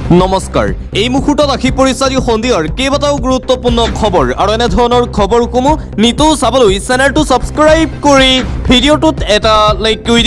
নমস্কাৰ এই মুহূৰ্তত আহি পৰিছে আজি সন্ধিয়াৰ কেইবাটাও গুৰুত্বপূৰ্ণ খবৰ আৰু এনে ধৰণৰ খবৰসমূহ নিতৌ চাবলৈ চেনেলটো ছাবস্ক্ৰাইব কৰি ভিডিঅ'টোত এটা লাইক কৰি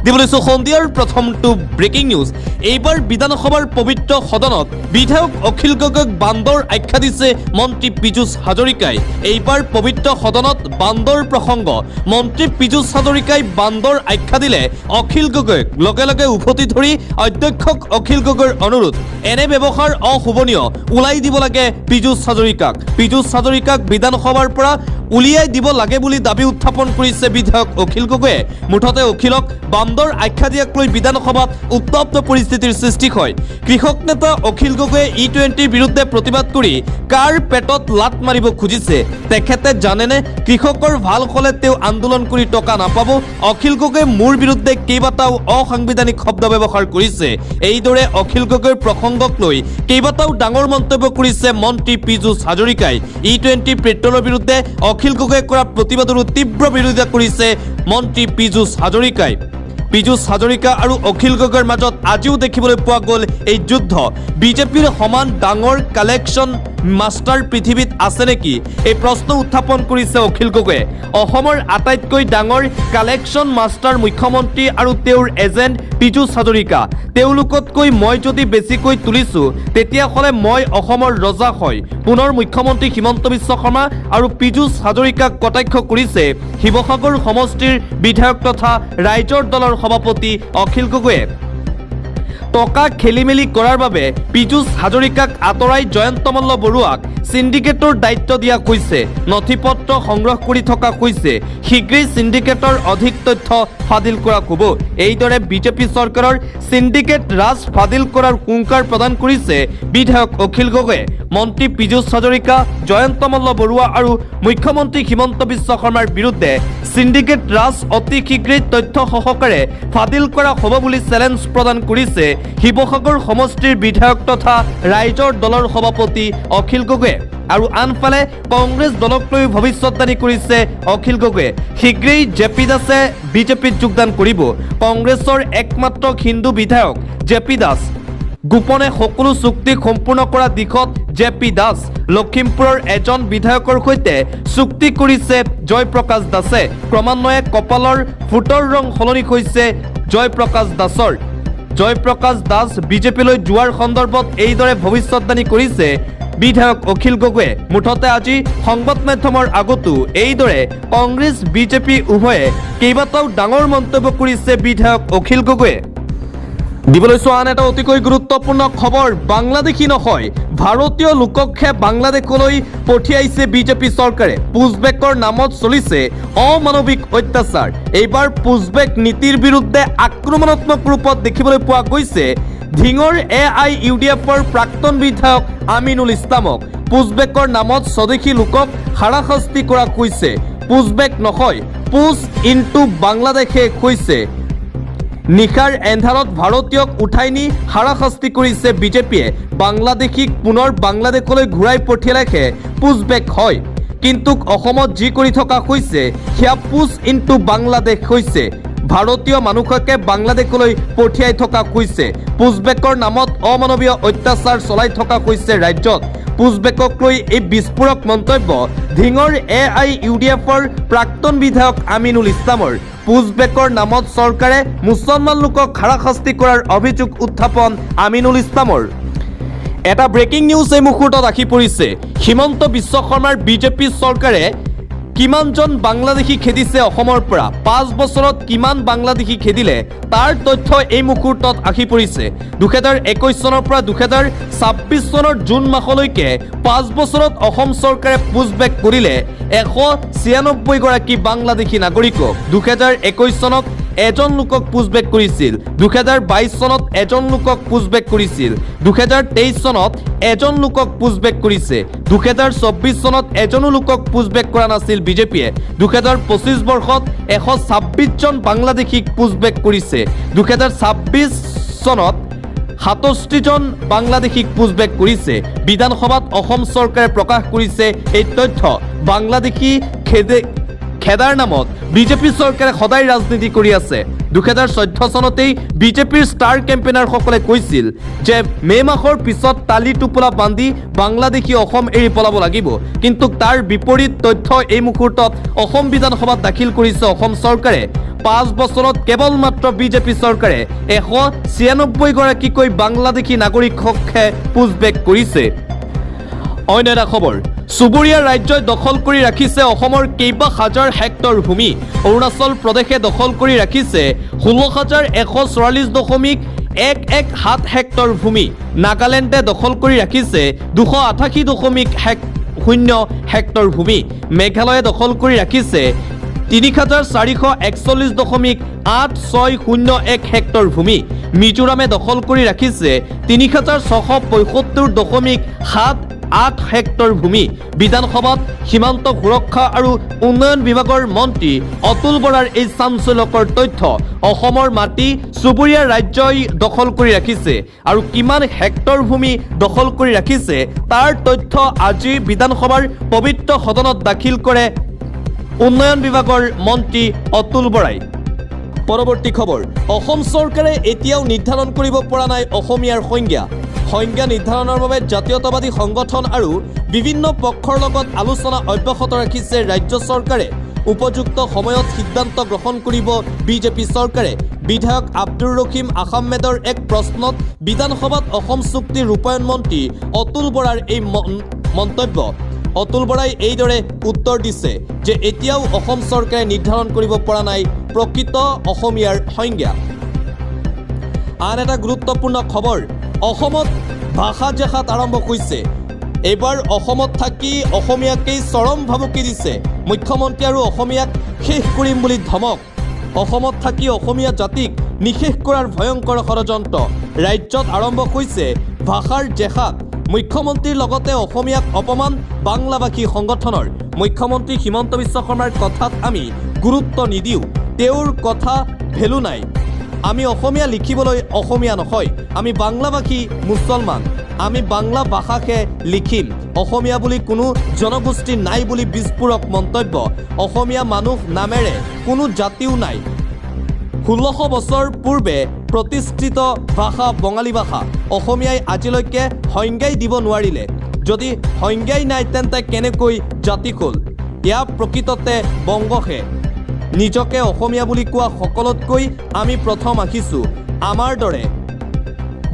দিবলৈ সন্ধিয়াৰ প্ৰথমটো ব্ৰেকিং নিউজ। এইবাৰ বিধানসভাৰ পবিত্ৰ সদনত বিধায়ক অখিল গগৈক বান্দৰ আখ্যা দিছে মন্ত্ৰী পীযুষ হাজৰিকাই। এইবাৰ পবিত্ৰ সদনত বান্দৰ প্ৰসংগ, মন্ত্ৰী পীযুষ হাজৰিকাই বান্দৰ আখ্যা দিলে অখিল গগৈক। লগে লগে উভতি ধৰি অধ্যক্ষক অখিল গগৈৰ অনুৰোধ, এনে ব্যৱহাৰ অশোভনীয়, ওলাই দিব লাগে পীযুষ হাজৰিকাক। পীযুষ হাজৰিকাক বিধানসভাৰ পৰা উলিয়াই দিব লাগে বুলি দাবী উত্থাপন কৰিছে বিধায়ক অখিল গগৈয়ে। মুঠতে অখিলক বান্দৰ আখ্যা দিয়াক লৈ বিধানসভাত উত্তপ্ত পৰিস্থিতিৰ সৃষ্টি হয়। কৃষক নেতা অখিল গগৈয়ে E20ৰ বিৰুদ্ধে প্ৰতিবাদ কৰি কাৰ পেটত লাত মাৰিব খুজিছে তেখেতে জানেনে? কৃষকৰ ভাল হলে তেওঁ আন্দোলন কৰি টকা নাপাব। অখিল গগৈয়ে মোৰ বিৰুদ্ধে কেইবাটাও অসাংবিধানিক শব্দ ব্যৱহাৰ কৰিছে। এইদৰে অখিল গগৈৰ প্ৰসংগক লৈ কেইবাটাও ডাঙৰ মন্তব্য কৰিছে মন্ত্ৰী পীযুষ হাজৰিকাই। E20 পেট্ৰলৰ বিৰুদ্ধে অখিল গগৈয়ে কৰা প্ৰতিবাদৰো তীব্ৰ বিৰোধিতা কৰিছে মন্ত্ৰী পীযুষ হাজৰিকাই। পীযুষ হাজৰিকা আৰু অখিল গগৈৰ মাজত আজিও দেখিবলৈ পোৱা গ'ল এই যুদ্ধ। বিজেপিৰ সমান ডাঙৰ কালেকশ্যন মাষ্টাৰ পৃথিৱীত আছে নেকি? এই প্ৰশ্ন উত্থাপন কৰিছে অখিল গগৈয়ে। অসমৰ আটাইতকৈ ডাঙৰ কালেকশ্যন মাষ্টাৰ মুখ্যমন্ত্ৰী আৰু তেওঁৰ এজেণ্ট পীযুষ হাজৰিকা। তেওঁলোকতকৈ মই যদি বেছিকৈ তুলিছোঁ তেতিয়াহ'লে মই অসমৰ ৰজা হয়। পুনৰ মুখ্যমন্ত্ৰী হিমন্ত বিশ্ব শৰ্মা আৰু পীযুষ হাজৰিকাক কটাক্ষ কৰিছে শিৱসাগৰ সমষ্টিৰ বিধায়ক তথা ৰাইজৰ দলৰ সভাপতি অখিল গগৈয়ে। টকা খেলিমেলি কৰাৰ বাবে পীযুষ হাজৰিকাক আঁতৰাই জয়ন্ত মল্ল বৰুৱাক সিন্ডিকেটৰ দায়িত্ব দিয়া হৈছে। নথিপত্ৰ সংগ্ৰহ কৰি থকা হৈছে। শীঘ্ৰেই সিন্ডিকেটৰ অধিক তথ্য ফাদিল কৰা হ'ব। এইদৰে বিজেপি চৰকাৰৰ সিন্ডিকেট ৰাজ ফাদিল কৰাৰ হুংকাৰ প্ৰদান কৰিছে বিধায়ক অখিল গগৈয়ে। মন্ত্ৰী পীযুষ হাজৰিকা, জয়ন্ত মল্ল বৰুৱা আৰু মুখ্যমন্ত্ৰী হিমন্ত বিশ্ব শৰ্মাৰ বিৰুদ্ধে সিন্ডিকেট ৰাজ অতি শীঘ্ৰেই তথ্য সহকাৰে ফাদিল কৰা হ'ব বুলি চেলেঞ্জ প্ৰদান কৰিছে শিৱসাগৰ সমষ্টিৰ বিধায়ক তথা ৰাইজৰ দলৰ সভাপতি অখিল গগৈয়ে। আৰু আনফালে কংগ্ৰেছ দলক লৈ ভৱিষ্যতবাণী কৰিছে অখিল গগৈয়ে। শীঘ্ৰেই জেপি দাসে বিজেপিত যোগদান কৰিব। কংগ্ৰেছৰ একমাত্ৰ হিন্দু বিধায়ক জেপি দাস। গোপনে সকলো চুক্তি সম্পূৰ্ণ কৰা দিশত জেপি দাস। লখিমপুৰৰ এজন বিধায়কৰ সৈতে চুক্তি কৰিছে জয়প্ৰকাশ দাসে। ক্ৰমান্বয়ে কপালৰ ফুটৰ ৰং সলনি হৈছে জয়প্ৰকাশ দাসৰ। জয়প্ৰকাশ দাস বিজেপিলৈ যোৱাৰ সন্দৰ্ভত এইদৰে ভৱিষ্যতবাণী কৰিছে বিধায়ক অখিল গগৈয়ে। মুঠতে আজি সংবাদ মাধ্যমৰ আগতো এইদৰে কংগ্ৰেছ বিজেপি উভয়ে কেইবাটাও ডাঙৰ মন্তব্য কৰিছে বিধায়ক অখিল গগৈয়ে। দিবলৈ চোৱা আন এটা অতিকৈ গুৰুত্বপূৰ্ণ খবৰ, বাংলাদেশী নহয় ভাৰতীয় লোককহে বাংলাদেশলৈ পঠিয়াইছে বিজেপি চৰকাৰে। পুছবেকৰ নামত চলিছে অমানৱিক অত্যাচাৰ। এইবাৰ পুছবেক নীতিৰ বিৰুদ্ধে আক্ৰমণাত্মক ৰূপত দেখিবলৈ পোৱা গৈছে ধিঙৰ AIUDFৰ প্ৰাক্তন বিধায়ক আমিনুল ইছলামক। পুছবেকৰ নামত স্বদেশী লোকক হাৰাশাস্তি কৰা হৈছে। পুছবেক নহয়, পুছ ইনটু বাংলাদেশে হৈছে। নিশাৰ এন্ধাৰত ভাৰতীয়ক উঠাই নি হাৰাশাস্তি কৰিছে বিজেপিয়ে। বাংলাদেশীক পুনৰ বাংলাদেশলৈ ঘূৰাই পঠিয়ালেহে পুছবেক হয়। কিন্তু অসমত যি কৰি থকা হৈছে সেয়া পুছ ইনটু বাংলাদেশ হৈছে। ভাৰতীয় মানুহকে বাংলাদেশলৈ পঠিয়াই থকা হৈছে। পুছবেকৰ নামত অমানৱীয় অত্যাচাৰ চলাই থকা হৈছে ৰাজ্যত। পুছবেকক লৈ এই বিস্ফোৰক মন্তব্য ধিঙৰ AIUDFৰ প্ৰাক্তন বিধায়ক আমিনুল ইছলামৰ। পুছবেকৰ নামত চৰকাৰে মুছলমান লোকক হাৰাশাস্তি কৰাৰ অভিযোগ উত্থাপন আমিনুল ইছলামৰ। এটা ব্ৰেকিং নিউজ এই মুহূৰ্তত আহি পৰিছে। হিমন্ত বিশ্ব শৰ্মাৰ বিজেপি চৰকাৰে কিমানজন বাংলাদেশী খেদিছে অসমৰ পৰা, 5 বছৰত কিমান বাংলাদেশী খেদিলে তাৰ তথ্য এই মুহূৰ্তত আহি পৰিছে। 2021 চনৰ পৰা 2026 চনৰ জুন মাহলৈকে 5 বছৰত অসম চৰকাৰে পুছবেক কৰিলে 196 গৰাকী বাংলাদেশী নাগৰিকক। 2021 চনত এজন লোকক পুছবেক কৰিছিল। 2022 চনত এজন লোকক পুছবেক কৰিছিল। 2023 চনত এজন লোকক পুছবেক কৰিছে। 2024 চনত এজনো লোকক পুছবেক কৰা নাছিল বিজেপিয়ে। 2025 বৰ্ষত 126জন বাংলাদেশীক পুছবেক কৰিছে। 2026 চনত 67জন বাংলাদেশীক পুছবেক কৰিছে। বিধানসভাত অসম চৰকাৰে প্ৰকাশ কৰিছে এই তথ্য। বাংলাদেশী খেদাৰ নামত বিজেপি চৰকাৰে সদায় ৰাজনীতি কৰি আছে। 2014 চনতেই বিজেপিৰ ষ্টাৰ কেম্পেইনাৰসকলে কৈছিল যে মে মাহৰ পিছত তালি টোপোলা বান্ধি বাংলাদেশী অসম এৰি পলাব লাগিব, কিন্তু তাৰ বিপৰীত তথ্য এই মুহূৰ্তত অসম বিধানসভাত দাখিল কৰিছে অসম চৰকাৰে। 5 বছৰত কেৱল মাত্ৰ বিজেপি চৰকাৰে 196 গৰাকীকৈ বাংলাদেশী নাগৰিককহে পুছবেক কৰিছে। অন্য এটা খবৰ, চুবুৰীয়া ৰাজ্যই দখল কৰি ৰাখিছে অসমৰ কেইবা হাজাৰ হেক্টৰ ভূমি। অৰুণাচল প্ৰদেশে দখল কৰি ৰাখিছে 16,144.117 হেক্টৰ ভূমি। নাগালেণ্ডে দখল কৰি ৰাখিছে 288.0 হেক্টৰ ভূমি। মেঘালয়ে দখল কৰি ৰাখিছে 3,441.8601 হেক্টৰ ভূমি। মিজোৰামে দখল কৰি ৰাখিছে 3,675.78 হেক্টৰ ভূমি। বিধানসভাত সীমান্ত সুৰক্ষা আৰু উন্নয়ন বিভাগৰ মন্ত্ৰী অতুল বৰাৰ এই চাঞ্চল্যকৰ তথ্য। অসমৰ মাটি চুবুৰীয়া ৰাজ্যই দখল কৰি ৰাখিছে আৰু কিমান হেক্টৰ ভূমি দখল কৰি ৰাখিছে তাৰ তথ্য আজি বিধানসভাৰ পবিত্ৰ সদনত দাখিল কৰে উন্নয়ন বিভাগৰ মন্ত্ৰী অতুল বৰাই। পৰৱৰ্তী খবৰ, অসম চৰকাৰে এতিয়াও নিৰ্ধাৰণ কৰিব পৰা নাই অসমীয়াৰ সংজ্ঞা। সংজ্ঞা নিৰ্ধাৰণৰ বাবে জাতীয়তাবাদী সংগঠন আৰু বিভিন্ন পক্ষৰ লগত আলোচনা অব্যাহত ৰাখিছে ৰাজ্য চৰকাৰে। উপযুক্ত সময়ত সিদ্ধান্ত গ্ৰহণ কৰিব বিজেপি চৰকাৰে। বিধায়ক আব্দুৰ ৰহিম আহমেদৰ এক প্ৰশ্নত বিধানসভাত অসম চুক্তি ৰূপায়ণ মন্ত্ৰী অতুল বৰাৰ এই মন্তব্য। অতুল বৰাই এইদৰে উত্তৰ দিছে যে এতিয়াও অসম চৰকাৰে নিৰ্ধাৰণ কৰিব পৰা নাই প্ৰকৃত অসমীয়াৰ সংজ্ঞা। আন এটা গুৰুত্বপূৰ্ণ খবৰ, অসমত ভাষা জেহাদ আৰম্ভ হৈছে। এইবাৰ অসমত থাকি অসমীয়াকেই চৰম ভাবুকি দিছে মুখ্যমন্ত্ৰী আৰু অসমীয়াক শেষ কৰিম বুলি ধমক। অসমত থাকি অসমীয়া জাতিক নিশেষ কৰাৰ ভয়ংকৰ ষড়যন্ত্ৰ। ৰাজ্যত আৰম্ভ হৈছে ভাষাৰ জেহাদ। মুখ্যমন্ত্ৰীৰ লগতে অসমীয়াক অপমান বাংলাভাষী সংগঠনৰ। মুখ্যমন্ত্ৰী হিমন্ত বিশ্ব শৰ্মাৰ কথাত আমি গুৰুত্ব নিদিওঁ, তেওঁৰ কথা ভেলু নাই। আমি অসমীয়া লিখিবলৈ অসমীয়া নহয়, আমি বাংলাভাষী মুছলমান, আমি বাংলা ভাষাকে লিখিম। অসমীয়া বুলি কোনো জনগোষ্ঠী নাই বুলি বিস্ফোৰক মন্তব্য। অসমীয়া মানুহ নামেৰে কোনো জাতিও নাই। 1600 বছৰ পূৰ্বে প্ৰতিষ্ঠিত ভাষা বঙালী ভাষা। অসমীয়াই আজিলৈকে সংজ্ঞাই দিব নোৱাৰিলে। যদি সংজ্ঞাই নাই তেন্তে কেনেকৈ জাতি হ'ল? এয়া প্ৰকৃততে বংগহে। নিজকে অসমীয়া বুলি কোৱা সকলোতকৈ আমি প্ৰথম আহিছোঁ। আমাৰ দৰে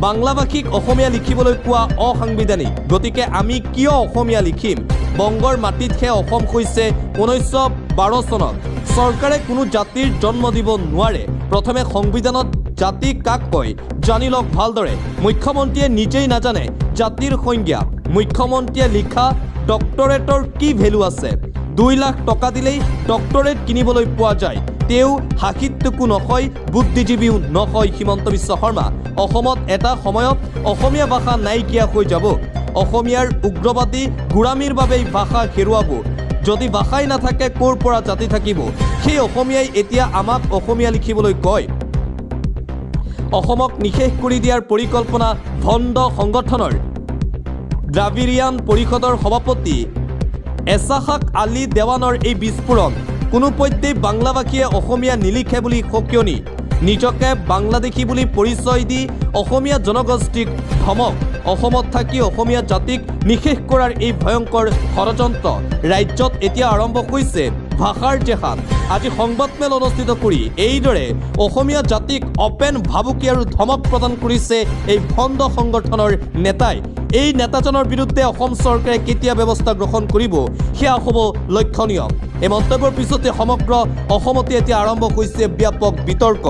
বাংলাভাষীক অসমীয়া লিখিবলৈ কোৱা অসাংবিধানিক। গতিকে আমি কিয় অসমীয়া লিখিম? বংগৰ মাটিতহে অসম হৈছে 1912 চনত। চৰকাৰে কোনো জাতিৰ জন্ম দিব নোৱাৰে। প্ৰথমে সংবিধানত জাতি কাক কয় জানি লওক ভালদৰে। মুখ্যমন্ত্ৰীয়ে নিজেই নাজানে জাতিৰ সংজ্ঞা। মুখ্যমন্ত্ৰীয়ে লিখা ডক্টৰেটৰ কি ভেলু আছে? 2 লাখ টকা দিলেই ডক্টৰেট কিনিবলৈ পোৱা যায়। তেওঁ সাহিত্যকো নহয়, বুদ্ধিজীৱীও নহয় হিমন্ত বিশ্ব শৰ্মা। অসমত এটা সময়ত অসমীয়া ভাষা নাইকিয়া হৈ যাব। অসমীয়াৰ উগ্ৰবাদী গোড়ামীৰ বাবেই ভাষা হেৰুৱাব। যদি ভাষাই নাথাকে ক'ৰ পৰা জাতি থাকিব? সেই অসমীয়াই এতিয়া আমাক অসমীয়া লিখিবলৈ কয়। অসমক নিশেষ কৰি দিয়াৰ পৰিকল্পনা ভণ্ড সংগঠনৰ। দ্ৰাবিড়িয়ান পৰিষদৰ সভাপতি এছাহাক আলী দেৱানৰ এই বিস্ফোৰণ। কোনোপধ্যেই বাংলাভাষীয়ে অসমীয়া নিলিখে বুলি সকিয়নি। নিজকে বাংলাদেশী বুলি পৰিচয় দি অসমীয়া জনগোষ্ঠীক ধমক। অসমত থাকি অসমীয়া জাতিক নিশেষ কৰাৰ এই ভয়ংকৰ ষড়যন্ত্ৰ। ৰাজ্যত এতিয়া আৰম্ভ হৈছে ভাষাৰ জেহাদ। আজি সংবাদমেল অনুষ্ঠিত কৰি এইদৰে অসমীয়া জাতিক অপেন ভাবুকি আৰু ধমক প্ৰদান কৰিছে এই ভণ্ড সংগঠনৰ নেতাই। এই নেতাজনৰ বিৰুদ্ধে অসম চৰকাৰে কেতিয়া ব্যৱস্থা গ্ৰহণ কৰিব সেয়া হ'ব লক্ষণীয়। এই মন্তব্যৰ পিছতে সমগ্ৰ অসমতে এতিয়া আৰম্ভ হৈছে ব্যাপক বিতৰ্ক।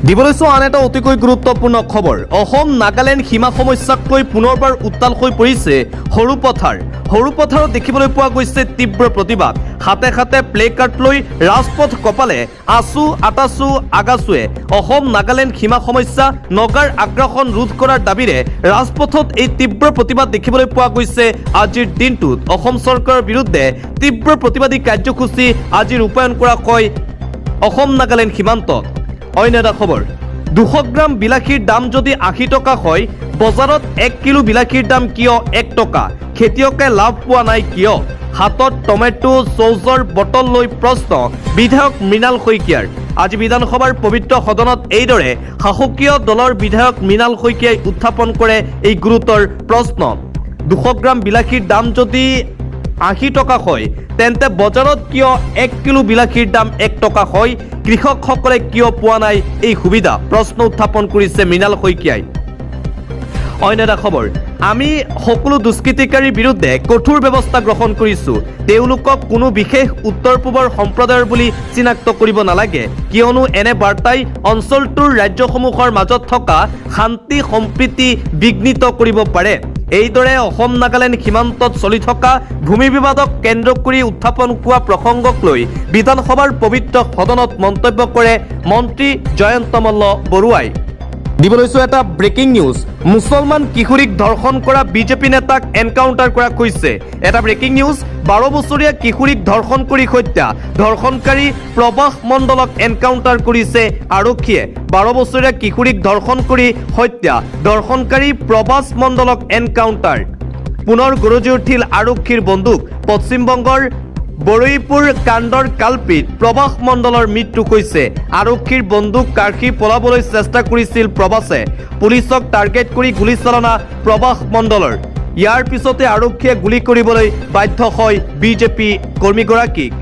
দিবলৈছো আন এটা অতিকৈ গুৰুত্বপূৰ্ণ খবৰ। অসম নাগালেণ্ড সীমা সমস্যাক লৈ পুনৰবাৰ উত্তাল হৈ পৰিছে সৰুপথাৰ। সৰুপথাৰত দেখিবলৈ পোৱা গৈছে তীব্ৰ প্ৰতিবাদ। হাতে হাতে প্লে কাৰ্ড লৈ ৰাজপথ কপালে আছু আটাছু আগাছুৱে অসম নাগালেণ্ড সীমা সমস্যা নগাৰ আগ্ৰাসন ৰোধ কৰাৰ দাবীৰে ৰাজপথত এই তীব্ৰ প্ৰতিবাদ দেখিবলৈ পোৱা গৈছে। আজিৰ দিনটোত অসম চৰকাৰৰ বিৰুদ্ধে তীব্ৰ প্ৰতিবাদী কাৰ্যসূচী আজি ৰূপায়ণ কৰা হয় অসম নাগালেণ্ড সীমান্তত। অন্য এটা খবৰ, 200 গ্ৰাম বিলাহীৰ দাম যদি 80 টকা হয়, বজাৰত 1 কিলো বিলাহীৰ দাম কিয় 1 টকা? খেতিয়কে লাভ পোৱা নাই কিয়? হাতত টমেটো চৌচৰ বটল লৈ প্ৰশ্ন বিধায়ক মৃণাল শইকীয়াৰ। আজি বিধানসভাৰ পবিত্ৰ সদনত এইদৰে শাসকীয় দলৰ বিধায়ক মৃণাল শইকীয়াই উত্থাপন কৰে এই গুৰুতৰ প্ৰশ্ন। 200 গ্ৰাম বিলাসীৰ দাম যদি 80 টকা হয় তেন্তে বজাৰত কিয় 1 কিলো বিলাসীৰ দাম 1 টকা হয়? কৃষকসকলে কিয় পোৱা নাই এই সুবিধা? প্ৰশ্ন উত্থাপন কৰিছে মৃণাল শইকীয়াই। অন্য এটা খবৰ, আমি সকলো দুষ্কৃতিকাৰীৰ বিৰুদ্ধে কঠোৰ ব্যৱস্থা গ্ৰহণ কৰিছোঁ। তেওঁলোকক কোনো বিশেষ উত্তৰ পূবৰ সম্প্ৰদায়ৰ বুলি চিনাক্ত কৰিব নালাগে, কিয়নো এনে বাৰ্তাই অঞ্চলটোৰ ৰাজ্যসমূহৰ মাজত থকা শান্তি সম্প্ৰীতি বিঘ্নিত কৰিব পাৰে। এইদৰে অসম নাগালেণ্ড সীমান্তত চলি থকা ভূমি বিবাদক কেন্দ্ৰ কৰি উত্থাপন হোৱা প্ৰসংগক লৈ বিধানসভাৰ পবিত্ৰ সদনত মন্তব্য কৰে মন্ত্ৰী জয়ন্ত মল্ল বৰুৱাই। দিব লৈছোঁ এটা ব্ৰেকিং নিউজ। মুছলমান কিশোৰীক ধৰ্ষণ কৰা বিজেপি নেতাক এনকাউণ্টাৰ কৰা হৈছে। এটা ব্ৰেকিং নিউজ। 12 বছৰীয়া কিশোৰীক ধৰ্ষণ কৰি হত্যা, ধৰ্ষণকাৰী প্ৰবাস মণ্ডলক এনকাউণ্টাৰ কৰিছে আৰক্ষীয়ে। 12 বছৰীয়া কিশোৰীক ধৰ্ষণ কৰি হত্যা, ধৰ্ষণকাৰী প্ৰবাস মণ্ডলক এনকাউণ্টাৰ। পুনৰ গৰজি উঠিল আৰক্ষীৰ বন্দুক। পশ্চিমবংগৰ বৰৈপুৰ কাণ্ডৰ কালপিত প্ৰবাস মণ্ডলৰ মৃত্যু হৈছে। আৰক্ষীৰ বন্দুক কাঢ়ি পলাবলৈ চেষ্টা কৰিছিল প্ৰবাসে। পুলিচক টাৰ্গেট কৰি গুলীচালনা প্ৰবাস মণ্ডলৰ। ইয়াৰ পিছতে আৰক্ষীয়ে গুলী কৰিবলৈ বাধ্য হয় বিজেপি কৰ্মীগৰাকীক।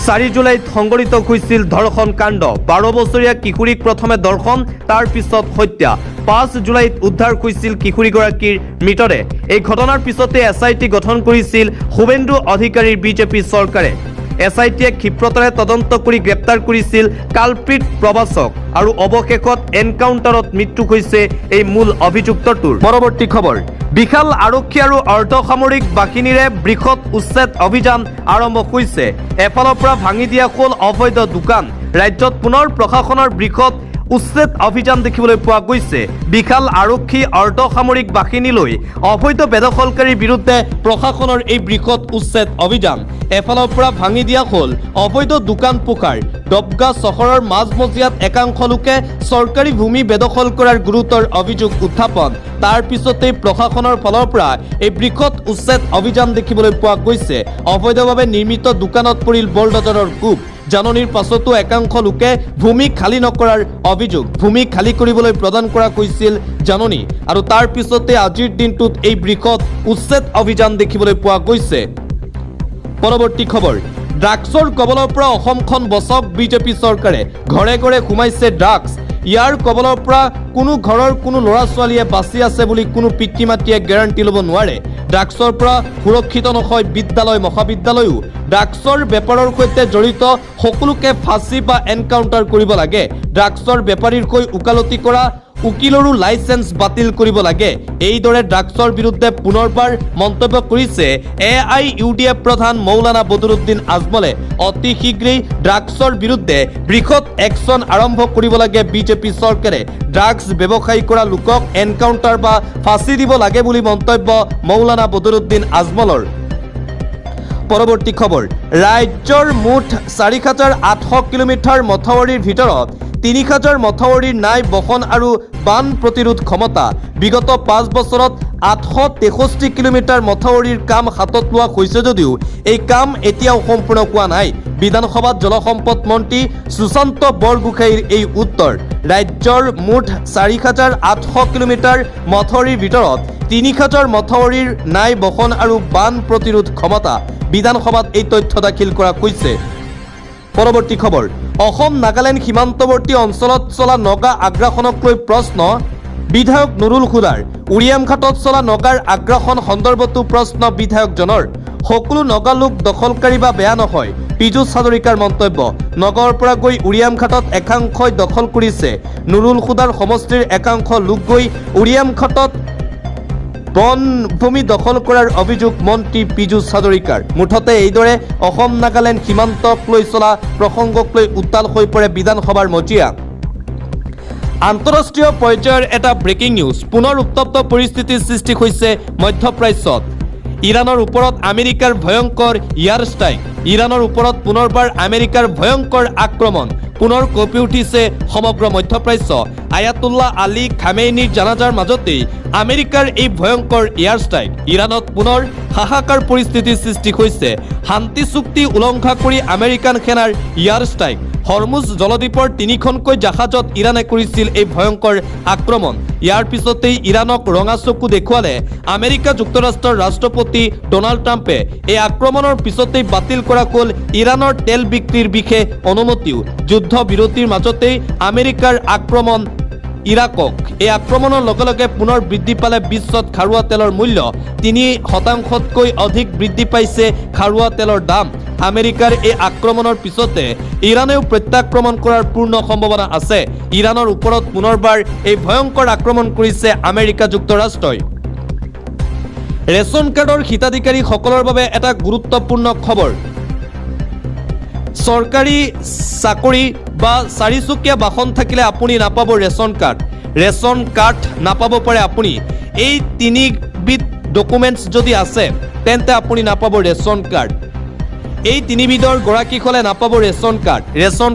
4 জুলাইত সংঘটিত হৈছিল ধৰ্ষণ কাণ্ড। 12 বছৰীয়া কিশোৰীক প্ৰথমে ধৰ্ষণ, তাৰ পিছত হত্যা। 5 জুলাইত উদ্ধাৰ হৈছিল কিশোৰীগৰাকীৰ মৃতদেহ। এই ঘটনাৰ পিছতে SIT গঠন কৰিছিল শুভেন্দু অধিকাৰীৰ বিজেপি চৰকাৰে। SITয়ে ক্ষিপ্ৰতাৰে তদন্ত কৰি গ্ৰেপ্তাৰ কৰিছিল কালপিত প্ৰবাসক আৰু অৱশেষত এনকাউণ্টাৰত মৃত্যু হৈছে এই মূল অভিযুক্তটোৰ। পৰৱৰ্তী খবৰ, বিশাল আৰক্ষী আৰু অৰ্ধসামৰিক বাহিনীৰে বৃহৎ উচ্ছেদ অভিযান আৰম্ভ হৈছে। এফালৰ পৰা ভাঙি দিয়া হ'ল অবৈধ দোকান। ৰাজ্যত পুনৰ প্ৰশাসনৰ বৃহৎ উচ্ছেদ অভিযান দেখিবলৈ পোৱা গৈছে। বিশাল আৰক্ষী অৰ্ধসামৰিক বাহিনীলৈ অবৈধ বেদখলকাৰীৰ বিৰুদ্ধে প্ৰশাসনৰ এই বৃহৎ উচ্ছেদ অভিযান। এফালৰ পৰা ভাঙি দিয়া হ'ল অবৈধ দোকান পোহাৰ। ডবগা চহৰৰ মাজমজিয়াত একাংশ লোকে চৰকাৰী ভূমি বেদখল কৰাৰ গুৰুতৰ অভিযোগ উত্থাপন। তাৰ পিছতেই প্ৰশাসনৰ ফালৰ পৰা এই বৃহৎ উচ্ছেদ অভিযান দেখিবলৈ পোৱা গৈছে। অবৈধভাৱে নিৰ্মিত দোকানত পৰিল বলডজাৰৰ কোব। জাননীৰ পাছতো একাংশ লোকে ভূমি খালী নকৰাৰ অভিযোগ। ভূমি খালী কৰিবলৈ প্ৰদান কৰা হৈছিল জাননী আৰু তাৰ পিছতে আজিৰ দিনটোত এই বৃহৎ উচ্ছেদ অভিযান দেখিবলৈ পোৱা গৈছে। পৰৱৰ্তী খবৰ, ড্ৰাগছৰ কবলৰ পৰা অসমখন বচাওক বিজেপি চৰকাৰে। ঘৰে ঘৰে সোমাইছে ড্ৰাগছ। ইয়াৰ কবলৰ পৰা কোনো ঘৰৰ কোনো ল'ৰা ছোৱালীয়ে বাচি আছে বুলি কোনো পিতৃ মাতৃয়ে গেৰাণ্টি ল'ব নোৱাৰে। ড্ৰাগছৰ পৰা সুৰক্ষিত নহয় বিদ্যালয় মহাবিদ্যালয়ো। ড্ৰাগছৰ বেপাৰৰ সৈতে জড়িত সকলোকে ফাঁচি বা এনকাউণ্টাৰ কৰিব লাগে। ড্ৰাগছৰ বেপাৰীৰ হৈ ওকালতি কৰা উকিলৰো লাইচেন্স বাতিল কৰিব লাগে। এইদৰে ড্ৰাগছৰ বিৰুদ্ধে পুনৰবাৰ মন্তব্য কৰিছে AIUDF প্ৰধান মৌলানা বদৰুদ্দিন আজমলে। অতি শীঘ্ৰেই ড্ৰাগছৰ বিৰুদ্ধে বৃহৎ একশ্যন আৰম্ভ কৰিব লাগে বিজেপি চৰকাৰে। ড্ৰাগছ ব্যৱসায়ী কৰা লোকক এনকাউণ্টাৰ বা ফাঁচি দিব লাগে বুলি মন্তব্য মৌলানা বদৰুদ্দিন আজমলৰ। পৰৱৰ্তী খবৰ, ৰাজ্যৰ মুঠ 4,800 কিলোমিটাৰ মথাউৰিৰ ভিতৰত 3,000 মথাউৰিৰ নাই বহন আৰু বান প্ৰতিৰোধ ক্ষমতা। বিগত 5 বছৰত 863 কিলোমিটাৰ মথাউৰিৰ কাম হাতত লোৱা হৈছে যদিও এই কাম এতিয়াও সম্পূৰ্ণ হোৱা নাই। বিধানসভাত জলসম্পদ মন্ত্ৰী সুশান্ত বৰগোহাঞিৰ এই উত্তৰ। ৰাজ্যৰ মুঠ 4,800 কিলোমিটাৰ মথাউৰিৰ ভিতৰত 3,000 মথাউৰিৰ নাই বহন আৰু বান প্ৰতিৰোধ ক্ষমতা। বিধানসভাত এই তথ্য দাখিল কৰা হৈছে। পৰৱৰ্তী খবৰ, অসম নাগালেণ্ড সীমান্তৱৰ্তী অঞ্চলত চলা নগা আগ্ৰাসনক লৈ প্ৰশ্ন বিধায়ক নুৰুল হুদাৰ। উৰিয়ামঘাটত চলা নগাৰ আগ্ৰাসন সন্দৰ্ভতো প্ৰশ্ন বিধায়কজনৰ। সকলো নগা লোক দখলকাৰী বা বেয়া নহয়, পীযুষ হাজৰিকাৰ মন্তব্য। নগৰৰ পৰা গৈ উৰিয়ামঘাটত একাংশই দখল কৰিছে। নুৰুল হুদাৰ সমষ্টিৰ একাংশ লোক গৈ উৰিয়ামঘাটত বনভূমি দখল কৰাৰ অভিযোগ মন্ত্ৰী পীযুষ হাজৰিকাৰ। মুঠতে এইদৰে অসম নাগালেণ্ড সীমান্তক লৈ চলা প্ৰসংগক লৈ উত্তাল হৈ পৰে বিধানসভাৰ মজিয়া। আন্তঃৰাষ্ট্ৰীয় পৰ্যায়ৰ এটা ব্ৰেকিং নিউজ। পুনৰ উত্তপ্ত পৰিস্থিতিৰ সৃষ্টি হৈছে মধ্যপ্ৰাচ্যত। ইৰাণৰ ওপৰত আমেৰিকাৰ ভয়ংকৰ এয়াৰ ষ্ট্ৰাইক। ইৰাণৰ ওপৰত পুনৰবাৰ আমেৰিকাৰ ভয়ংকৰ আক্ৰমণ। পুনৰ কঁপি উঠিছে সমগ্ৰ মধ্যপ্ৰাচ্য। আয়াতুল্লাহ আলী খামেইনিৰ জানাজাৰ মাজতেই আমেৰিকাৰ এই ভয়ংকৰ এয়াৰ ষ্ট্ৰাইক। ইৰাণত পুনৰ হাহাকাৰ পৰিস্থিতিৰ সৃষ্টি হৈছে শান্তি চুক্তি উলংঘা কৰি আমেৰিকান সেনাৰ এয়াৰ ষ্ট্ৰাইক হৰমুজ জলদ্বীপৰ 3খনকৈ জাহাজত ইৰাণে কৰিছিল এই ভয়ংকৰ আক্ৰমণ ইয়াৰ পিছতেই ইৰাণক ৰঙা চকু দেখুৱালে আমেৰিকা যুক্তৰাষ্ট্ৰৰ ৰাষ্ট্ৰপতি ডোনাল্ড ট্ৰাম্পে এই আক্ৰমণৰ পিছতেই বাতিল কৰা হ'ল ইৰাণৰ তেল বিক্ৰীৰ বিশেষ অনুমতিও যুদ্ধ বিৰতিৰ মাজতেই আমেৰিকাৰ আক্ৰমণ ইৰাকক এই আক্ৰমণৰ লগে লগে পুনৰ বৃদ্ধি পালে বিশ্বত খাৰুৱা তেলৰ মূল্য 3% অধিক বৃদ্ধি পাইছে খাৰুৱা তেলৰ দাম আমেৰিকাৰ এই আক্ৰমণৰ পিছতে ইৰাণেও প্ৰত্যাক্ৰমণ কৰাৰ পূৰ্ণ সম্ভাৱনা আছে ইৰাণৰ ওপৰত পুনৰবাৰ এই ভয়ংকৰ আক্ৰমণ কৰিছে আমেৰিকা যুক্তৰাষ্ট্ৰই ৰেচন কাৰ্ডৰ হিতাধিকাৰীসকলৰ বাবে এটা গুৰুত্বপূৰ্ণ খবৰ চৰকাৰী চাকৰি বা চাৰিচকীয়া বাহন থাকিলে আপুনি নাপাব ৰেচন কাৰ্ড নাপাব পাৰে আপুনি এই তিনিবিধ ডকুমেণ্টছ যদি আছে তেন্তে আপুনি নাপাব ৰেচন কাৰ্ড এই তিনিবিধৰ গৰাকী হলে নাপাব ৰেচন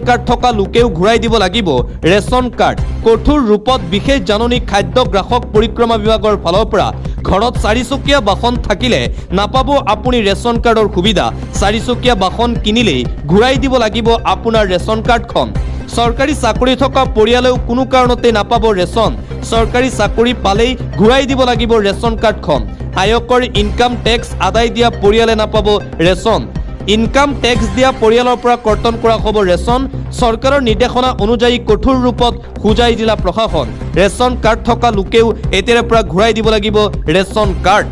কাৰ্ড থকা লোকেও ঘূৰাই দিব লাগিব ৰেচন কাৰ্ড কঠোৰ ৰূপত বিশেষ জাননী খাদ্য গ্ৰাহক পৰিক্ৰমা বিভাগৰ ফালৰ পৰা ঘৰত চাৰিচকীয়া বাহন থাকিলে নাপাব আপুনি ৰেচন কাৰ্ডৰ সুবিধা চাৰিচকীয়া বাহন কিনিলেই ঘূৰাই দিব লাগিব আপোনাৰ ৰেচন কাৰ্ডখন চৰকাৰী চাকৰি থকা পৰিয়ালেও কোনো কাৰণতে নাপাব ৰেচন চৰকাৰী চাকৰি পালেই ঘূৰাই দিব লাগিব ৰেচন কাৰ্ডখন আয়কৰ ইনকাম টেক্স আদায় দিয়া পৰিয়ালে নাপাব ৰেচন ইনকাম টেক্স দিয়া পৰিয়ালৰ পৰা কৰ্তন কৰা হ'ব ৰেচন চৰকাৰৰ নিৰ্দেশনা অনুযায়ী কঠোৰ ৰূপত খুজাই দিলা প্ৰশাসন ৰেচন কাৰ্ড থকা লোকেও এতিয়াৰে পৰা ঘূৰাই দিব লাগিব ৰেচন কাৰ্ড